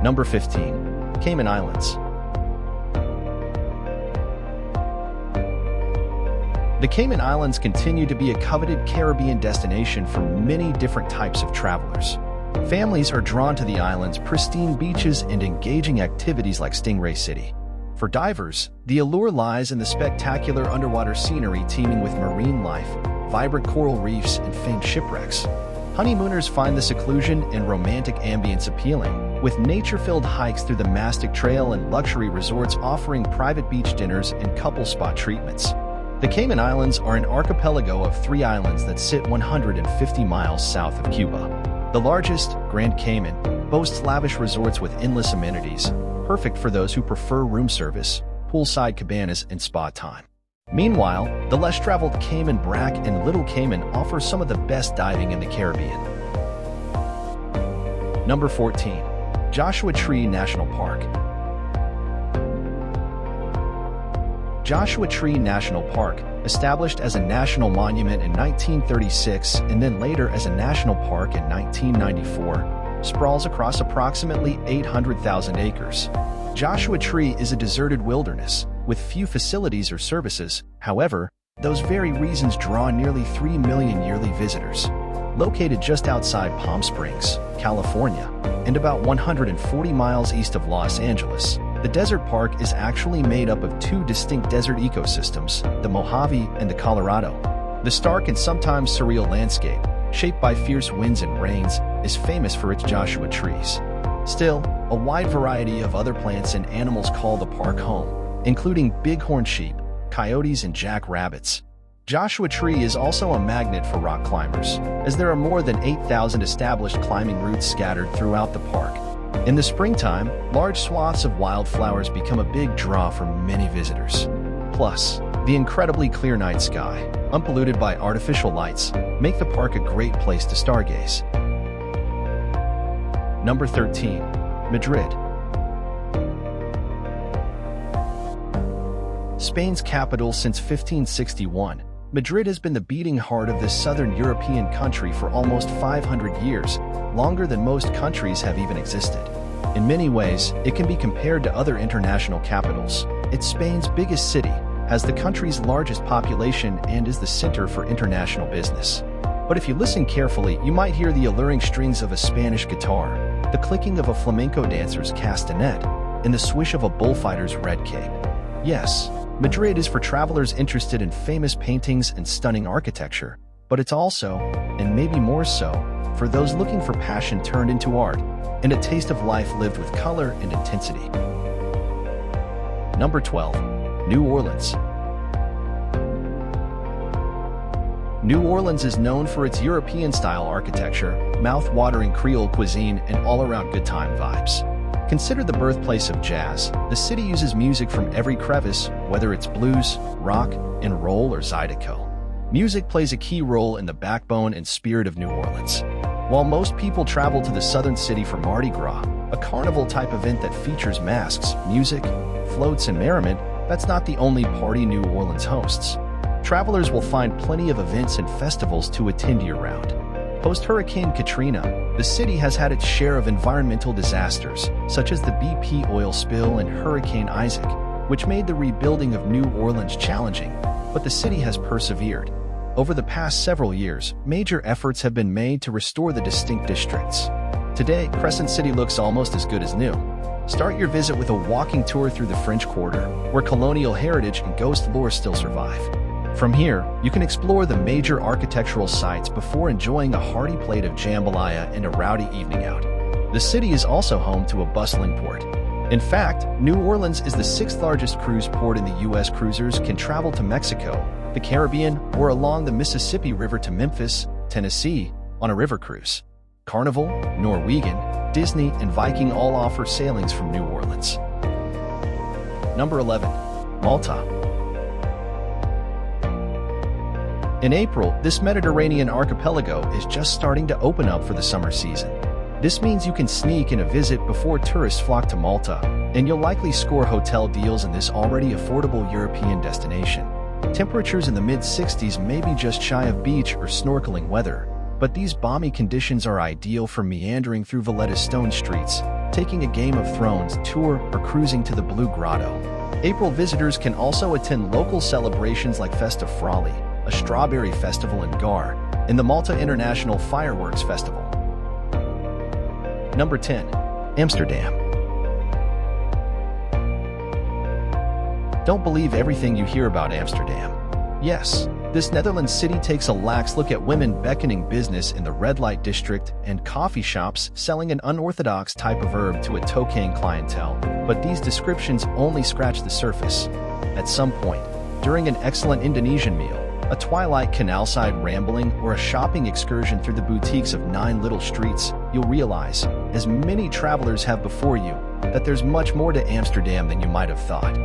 Number 15. Cayman Islands. The Cayman Islands continue to be a coveted Caribbean destination for many different types of travelers. Families are drawn to the island's pristine beaches and engaging activities like Stingray City. For divers, the allure lies in the spectacular underwater scenery teeming with marine life, vibrant coral reefs, and famed shipwrecks. Honeymooners find the seclusion and romantic ambience appealing, with nature-filled hikes through the Mastic Trail and luxury resorts offering private beach dinners and couple spa treatments. The Cayman Islands are an archipelago of 3 islands that sit 150 miles south of Cuba. The largest, Grand Cayman, boasts lavish resorts with endless amenities, perfect for those who prefer room service, poolside cabanas, and spa time. Meanwhile, the less-traveled Cayman Brac and Little Cayman offer some of the best diving in the Caribbean. Number 14. Joshua Tree National Park. Joshua Tree National Park, established as a national monument in 1936 and then later as a national park in 1994, sprawls across approximately 800,000 acres. Joshua Tree is a deserted wilderness, with few facilities or services. However, those very reasons draw nearly 3 million yearly visitors. Located just outside Palm Springs, California, and about 140 miles east of Los Angeles, the desert park is actually made up of 2 distinct desert ecosystems, the Mojave and the Colorado. The stark and sometimes surreal landscape, shaped by fierce winds and rains, is famous for its Joshua trees. Still, a wide variety of other plants and animals call the park home, including bighorn sheep, coyotes, and jackrabbits. Joshua Tree is also a magnet for rock climbers, as there are more than 8,000 established climbing routes scattered throughout the park. In the springtime, large swaths of wildflowers become a big draw for many visitors. Plus, the incredibly clear night sky, unpolluted by artificial lights, make the park a great place to stargaze. Number 13. Madrid. Spain's capital since 1561, Madrid has been the beating heart of this southern European country for almost 500 years, longer than most countries have even existed. In many ways, it can be compared to other international capitals. It's Spain's biggest city, has the country's largest population, and is the center for international business. But if you listen carefully, you might hear the alluring strings of a Spanish guitar, the clicking of a flamenco dancer's castanet, and the swish of a bullfighter's red cape. Yes, Madrid is for travelers interested in famous paintings and stunning architecture, but it's also, and maybe more so, for those looking for passion turned into art and a taste of life lived with color and intensity. Number 12. New Orleans. New Orleans is known for its European-style architecture, mouth-watering Creole cuisine, and all-around good time vibes. Considered the birthplace of jazz, the city uses music from every crevice, whether it's blues, rock, and roll, or zydeco. Music plays a key role in the backbone and spirit of New Orleans. While most people travel to the southern city for Mardi Gras, a carnival-type event that features masks, music, floats, and merriment, that's not the only party New Orleans hosts. Travelers will find plenty of events and festivals to attend year-round. Post-Hurricane Katrina, the city has had its share of environmental disasters, such as the BP oil spill and Hurricane Isaac, which made the rebuilding of New Orleans challenging, but the city has persevered. Over the past several years, major efforts have been made to restore the distinct districts. Today, Crescent City looks almost as good as new. Start your visit with a walking tour through the French Quarter, where colonial heritage and ghost lore still survive. From here, you can explore the major architectural sites before enjoying a hearty plate of jambalaya and a rowdy evening out. The city is also home to a bustling port. In fact, New Orleans is the 6th largest cruise port in the U.S. Cruisers can travel to Mexico, the Caribbean, or along the Mississippi River to Memphis, Tennessee, on a river cruise. Carnival, Norwegian, Disney, and Viking all offer sailings from New Orleans. Number 11. Malta. In April, this Mediterranean archipelago is just starting to open up for the summer season. This means you can sneak in a visit before tourists flock to Malta, and you'll likely score hotel deals in this already affordable European destination. Temperatures in the mid-60s may be just shy of beach or snorkeling weather, but these balmy conditions are ideal for meandering through Valletta's stone streets, taking a Game of Thrones tour, or cruising to the Blue Grotto. April visitors can also attend local celebrations like Festa Frali, a strawberry festival in Gar, and the Malta International Fireworks Festival. Number 10. Amsterdam. Don't believe everything you hear about Amsterdam. Yes, this Netherlands city takes a lax look at women beckoning business in the red light district and coffee shops selling an unorthodox type of herb to a token clientele, but these descriptions only scratch the surface. At some point, during an excellent Indonesian meal, a twilight canal-side rambling, or a shopping excursion through the boutiques of 9 little streets, you'll realize, as many travelers have before you, that there's much more to Amsterdam than you might have thought.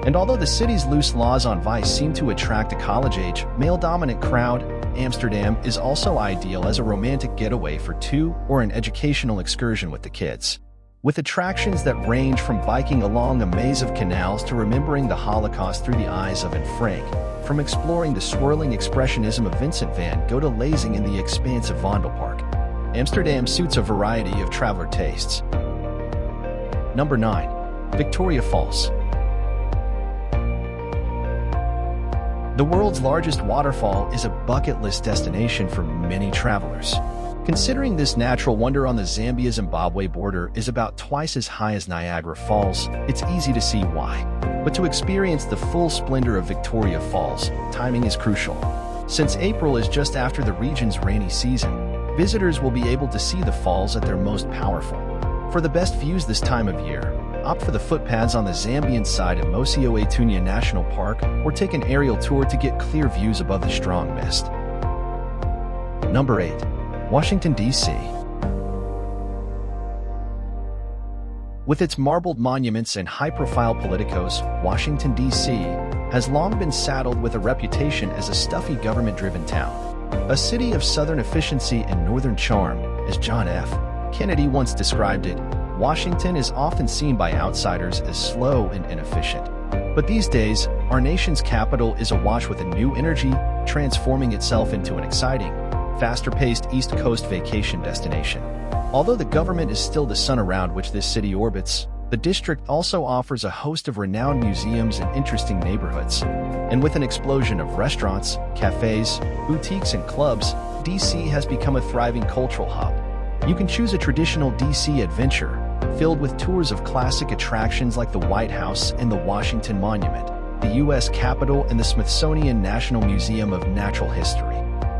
And although the city's loose laws on vice seem to attract a college-age, male-dominant crowd, Amsterdam is also ideal as a romantic getaway for two or an educational excursion with the kids. With attractions that range from biking along a maze of canals to remembering the Holocaust through the eyes of Anne Frank, from exploring the swirling expressionism of Vincent van Gogh to lazing in the expansive Vondelpark, Amsterdam suits a variety of traveler tastes. Number 9. Victoria Falls. The world's largest waterfall is a bucket list destination for many travelers. Considering this natural wonder on the Zambia-Zimbabwe border is about twice as high as Niagara Falls, it's easy to see why. But to experience the full splendor of Victoria Falls, timing is crucial. Since April is just after the region's rainy season, visitors will be able to see the falls at their most powerful. For the best views this time of year, opt for the footpaths on the Zambian side at Mosio Etunya National Park, or take an aerial tour to get clear views above the strong mist. Number 8. Washington, D.C. With its marbled monuments and high-profile politicos, Washington, D.C. has long been saddled with a reputation as a stuffy government-driven town. A city of southern efficiency and northern charm, as John F. Kennedy once described it, Washington is often seen by outsiders as slow and inefficient. But these days, our nation's capital is awash with a new energy, transforming itself into an exciting, faster-paced East Coast vacation destination. Although the government is still the sun around which this city orbits, the district also offers a host of renowned museums and interesting neighborhoods. And with an explosion of restaurants, cafes, boutiques, and clubs, DC has become a thriving cultural hub. You can choose a traditional DC adventure, filled with tours of classic attractions like the White House and the Washington Monument, the U.S. Capitol, and the Smithsonian National Museum of Natural History.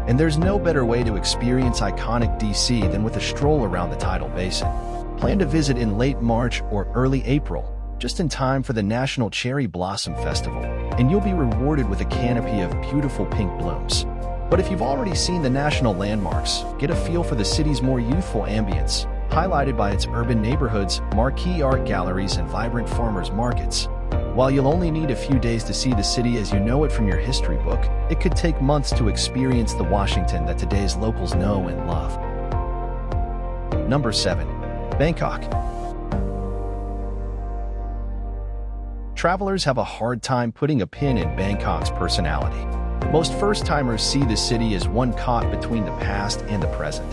And there's no better way to experience iconic DC than with a stroll around the tidal basin. Plan to visit in late March or early April, just in time for the National Cherry Blossom Festival, and you'll be rewarded with a canopy of beautiful pink blooms. But if you've already seen the national landmarks, get a feel for the city's more youthful ambience, highlighted by its urban neighborhoods, marquee art galleries, and vibrant farmers markets. While you'll only need a few days to see the city as you know it from your history book, it could take months to experience the Washington that today's locals know and love. Number 7. Bangkok. Travelers have a hard time putting a pin in Bangkok's personality. Most first-timers see the city as one caught between the past and the present.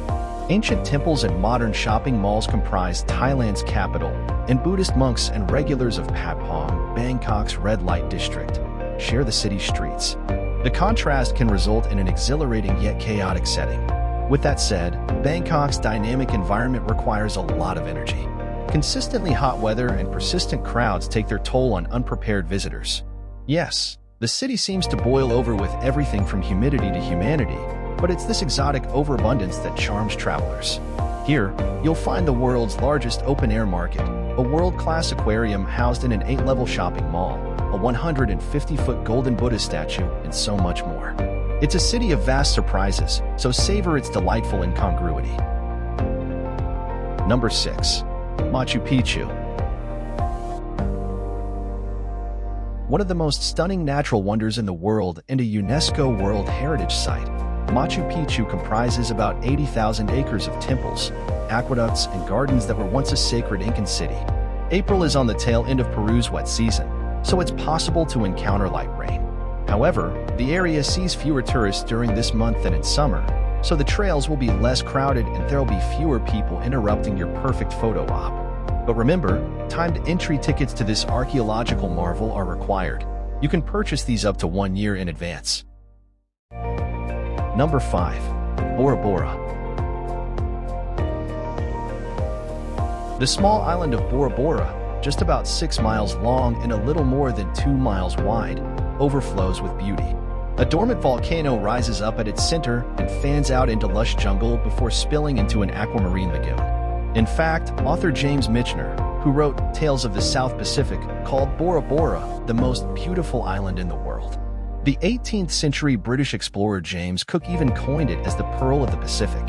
Ancient temples and modern shopping malls comprise Thailand's capital, and Buddhist monks and regulars of Patpong, Bangkok's red light district, share the city's streets. The contrast can result in an exhilarating yet chaotic setting. With that said, Bangkok's dynamic environment requires a lot of energy. Consistently hot weather and persistent crowds take their toll on unprepared visitors. Yes, the city seems to boil over with everything from humidity to humanity, but it's this exotic overabundance that charms travelers. Here, you'll find the world's largest open-air market, a world-class aquarium housed in an 8-level shopping mall, a 150-foot golden Buddha statue, and so much more. It's a city of vast surprises, so savor its delightful incongruity. Number 6. Machu Picchu. One of the most stunning natural wonders in the world and a UNESCO World Heritage Site, Machu Picchu comprises about 80,000 acres of temples, aqueducts, and gardens that were once a sacred Incan city. April is on the tail end of Peru's wet season, so it's possible to encounter light rain. However, the area sees fewer tourists during this month than in summer, so the trails will be less crowded and there'll be fewer people interrupting your perfect photo op. But remember, timed entry tickets to this archaeological marvel are required. You can purchase these up to 1 year in advance. Number 5. Bora Bora. The small island of Bora Bora, just about 6 miles long and a little more than 2 miles wide, overflows with beauty. A dormant volcano rises up at its center and fans out into lush jungle before spilling into an aquamarine lagoon. In fact, author James Michener, who wrote Tales of the South Pacific, called Bora Bora the most beautiful island in the world. The 18th century British explorer James Cook even coined it as the Pearl of the Pacific.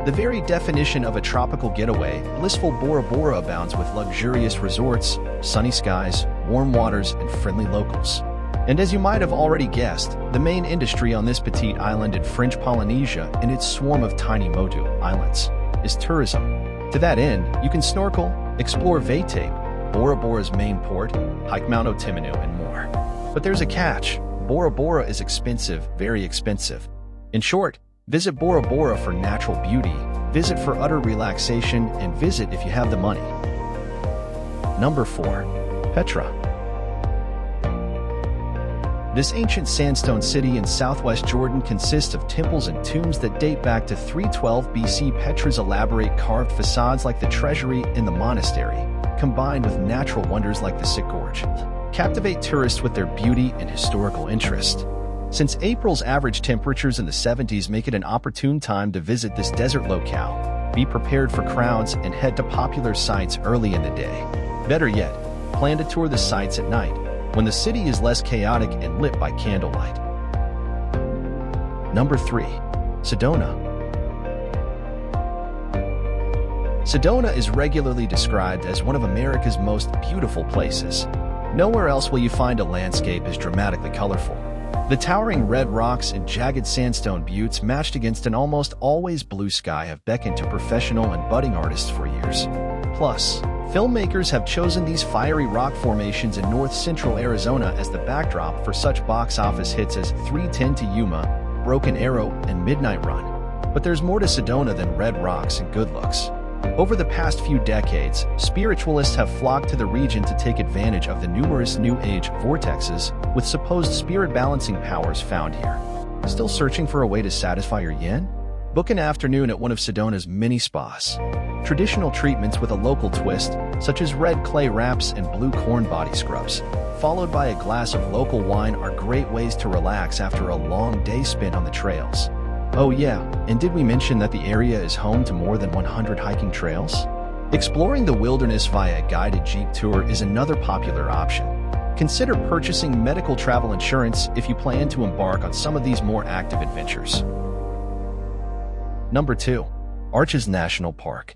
The very definition of a tropical getaway, blissful Bora Bora abounds with luxurious resorts, sunny skies, warm waters, and friendly locals. And as you might have already guessed, the main industry on this petite island in French Polynesia and its swarm of tiny Motu islands is tourism. To that end, you can snorkel, explore Vaitape, Bora Bora's main port, hike Mount Otemanu, and more. But there's a catch. Bora Bora is expensive, very expensive. In short, visit Bora Bora for natural beauty, visit for utter relaxation, and visit if you have the money. Number 4. Petra. This ancient sandstone city in southwest Jordan consists of temples and tombs that date back to 312 BC. Petra's elaborate carved facades like the treasury and the monastery, combined with natural wonders like the Sick Gorge, captivate tourists with their beauty and historical interest. Since April's average temperatures in the 70s make it an opportune time to visit this desert locale, be prepared for crowds and head to popular sites early in the day. Better yet, plan to tour the sites at night, when the city is less chaotic and lit by candlelight. Number 3. Sedona. Sedona is regularly described as one of America's most beautiful places. Nowhere else will you find a landscape as dramatically colorful. The towering red rocks and jagged sandstone buttes matched against an almost always blue sky have beckoned to professional and budding artists for years. Plus, filmmakers have chosen these fiery rock formations in north-central Arizona as the backdrop for such box office hits as 3:10 to Yuma, Broken Arrow, and Midnight Run. But there's more to Sedona than red rocks and good looks. Over the past few decades, spiritualists have flocked to the region to take advantage of the numerous New Age vortexes with supposed spirit-balancing powers found here. Still searching for a way to satisfy your yin? Book an afternoon at one of Sedona's mini spas. Traditional treatments with a local twist, such as red clay wraps and blue corn body scrubs, followed by a glass of local wine, are great ways to relax after a long day spent on the trails. Oh yeah, and did we mention that the area is home to more than 100 hiking trails? Exploring the wilderness via a guided Jeep tour is another popular option. Consider purchasing medical travel insurance if you plan to embark on some of these more active adventures. Number 2. Arches National Park.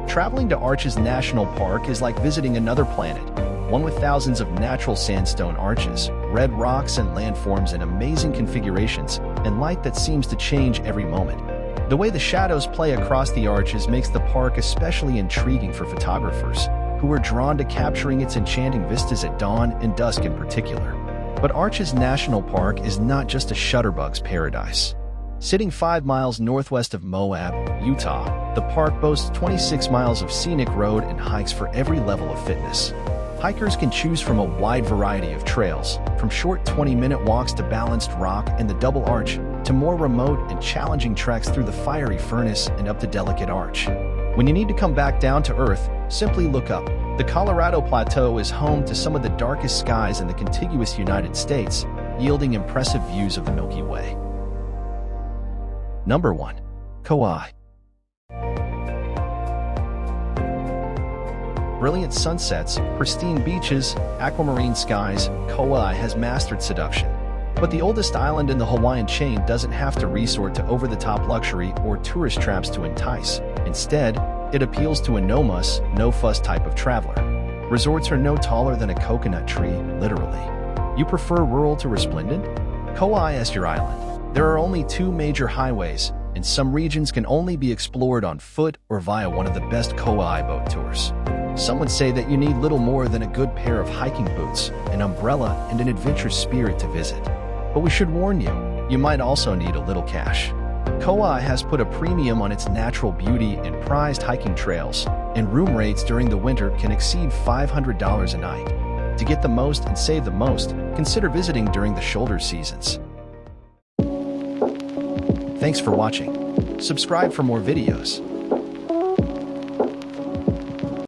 Traveling to Arches National Park is like visiting another planet, one with thousands of natural sandstone arches, red rocks and landforms in amazing configurations, and light that seems to change every moment. The way the shadows play across the arches makes the park especially intriguing for photographers, who are drawn to capturing its enchanting vistas at dawn and dusk in particular. But Arches National Park is not just a shutterbug's paradise. Sitting 5 miles northwest of Moab, Utah, the park boasts 26 miles of scenic road and hikes for every level of fitness. Hikers can choose from a wide variety of trails, from short 20-minute walks to balanced rock and the Double Arch, to more remote and challenging treks through the fiery furnace and up the Delicate Arch. When you need to come back down to earth, simply look up. The Colorado Plateau is home to some of the darkest skies in the contiguous United States, yielding impressive views of the Milky Way. Number 1. Kauai. Brilliant sunsets, pristine beaches, aquamarine skies, Kauai has mastered seduction. But the oldest island in the Hawaiian chain doesn't have to resort to over-the-top luxury or tourist traps to entice. Instead, it appeals to a no-muss, no-fuss type of traveler. Resorts are no taller than a coconut tree, literally. You prefer rural to resplendent? Kauai as your island. There are only 2 major highways, and some regions can only be explored on foot or via one of the best Kauai boat tours. Some would say that you need little more than a good pair of hiking boots, an umbrella, and an adventurous spirit to visit. But we should warn you, you might also need a little cash. Kauai has put a premium on its natural beauty and prized hiking trails, and room rates during the winter can exceed $500 a night. To get the most and save the most, consider visiting during the shoulder seasons. Thanks for watching. Subscribe for more videos.